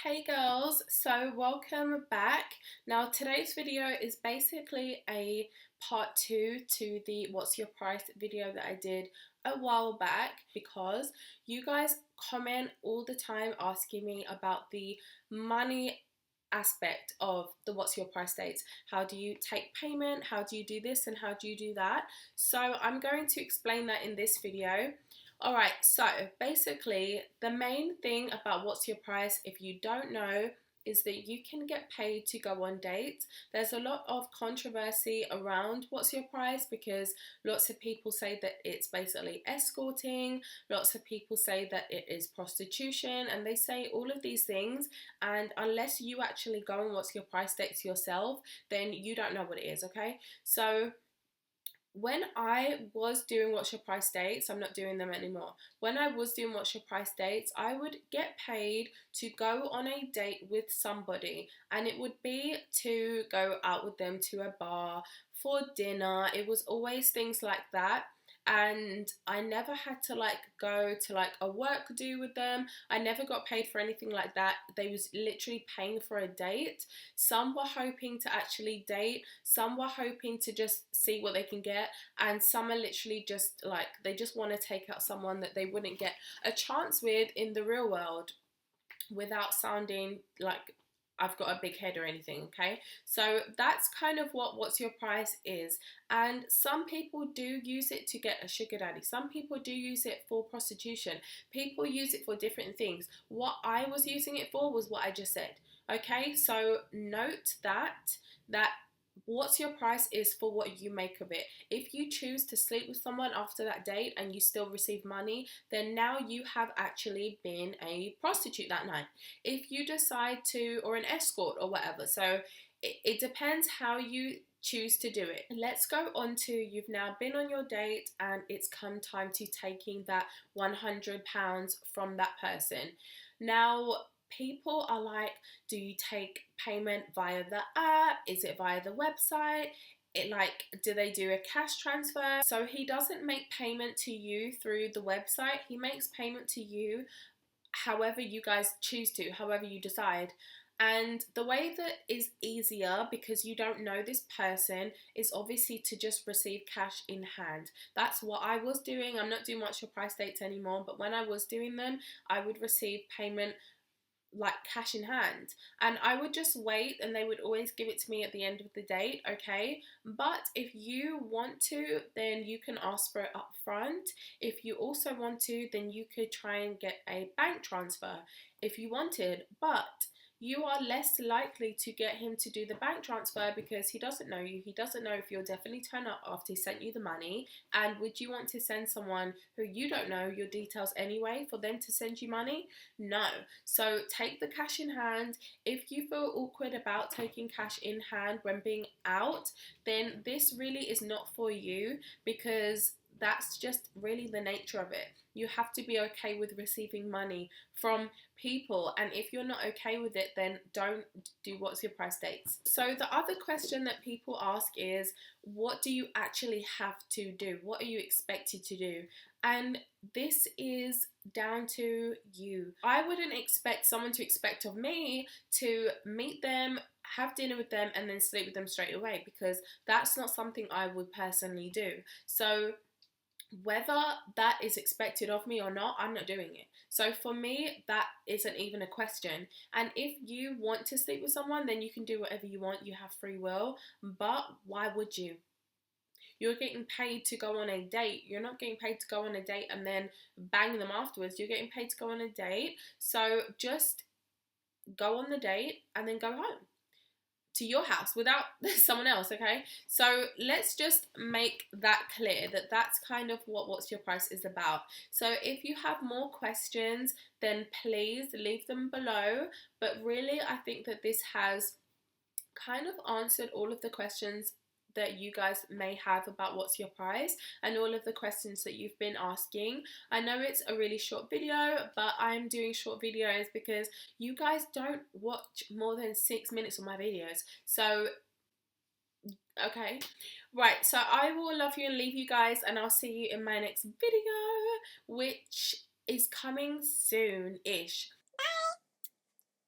Hey girls, so welcome back. Now today's video is basically a part 2 to the what's your price video that I did a while back, because you guys comment all the time asking me about the money aspect of the what's your price dates. How do you take payment? How do you do this and how do you do that? So I'm going to explain that in this video. Alright, so basically the main thing about what's your price, if you don't know, is that you can get paid to go on dates. There's a lot of controversy around what's your price because lots of people say that it's basically escorting, lots of people say that it is prostitution, and they say all of these things, and unless you actually go on what's your price dates yourself, then you don't know what it is, okay? So when I was doing What's Your Price dates, I'm not doing them anymore. When I was doing What's Your Price dates, I would get paid to go on a date with somebody, and it would be to go out with them to a bar, for dinner. It was always things like that. And I never had to go to a work do with them. I never got paid for anything like that. They was literally paying for a date. Some were hoping to actually date, some were hoping to just see what they can get, and some are literally just they just want to take out someone that they wouldn't get a chance with in the real world, without sounding like I've got a big head or anything, okay? So that's kind of what What's Your Price is. And some people do use it to get a sugar daddy. Some people do use it for prostitution. People use it for different things. What I was using it for was what I just said, okay? So note that what's your price is for what you make of it. If you choose to sleep with someone after that date and you still receive money, then now you have actually been a prostitute that night. If you decide to, or an escort or whatever, so it depends how you choose to do it. Let's go on to, you've now been on your date and it's come time to taking that £100 from that person. Now people are like, do you take payment via the app? Is it via the website? Do they do a cash transfer? So he doesn't make payment to you through the website. He makes payment to you however you guys choose to, however you decide. And the way that is easier, because you don't know this person, is obviously to just receive cash in hand. That's what I was doing. I'm not doing What's Your Price dates anymore, but when I was doing them, I would receive payment cash in hand, and I would just wait and they would always give it to me at the end of the date, okay? But if you want to, then you can ask for it up front. If you also want to, then you could try and get a bank transfer if you wanted, but you are less likely to get him to do the bank transfer because he doesn't know you. He doesn't know if you'll definitely turn up after he sent you the money. And would you want to send someone who you don't know your details anyway for them to send you money? No. So take the cash in hand. If you feel awkward about taking cash in hand when being out, then this really is not for you, because that's just really the nature of it. You have to be okay with receiving money from people, and if you're not okay with it, then don't do What's Your Price dates. So the other question that people ask is, what do you actually have to do? What are you expected to do? And this is down to you. I wouldn't expect someone to expect of me to meet them, have dinner with them, and then sleep with them straight away, because that's not something I would personally do. So whether that is expected of me or not, I'm not doing it. So for me, that isn't even a question. And if you want to sleep with someone, then you can do whatever you want. You have free will. But why would you? You're getting paid to go on a date. You're not getting paid to go on a date and then bang them afterwards. You're getting paid to go on a date. So just go on the date and then go home to your house without someone else, okay? So let's just make that clear, that that's kind of what What's Your Price is about. So if you have more questions, then please leave them below. But really, I think that this has kind of answered all of the questions that you guys may have about What's Your Price and all of the questions that you've been asking. I know it's a really short video, but I'm doing short videos because you guys don't watch more than 6 minutes of my videos. So okay, right, so I will love you and leave you guys, and I'll see you in my next video, which is coming soon-ish.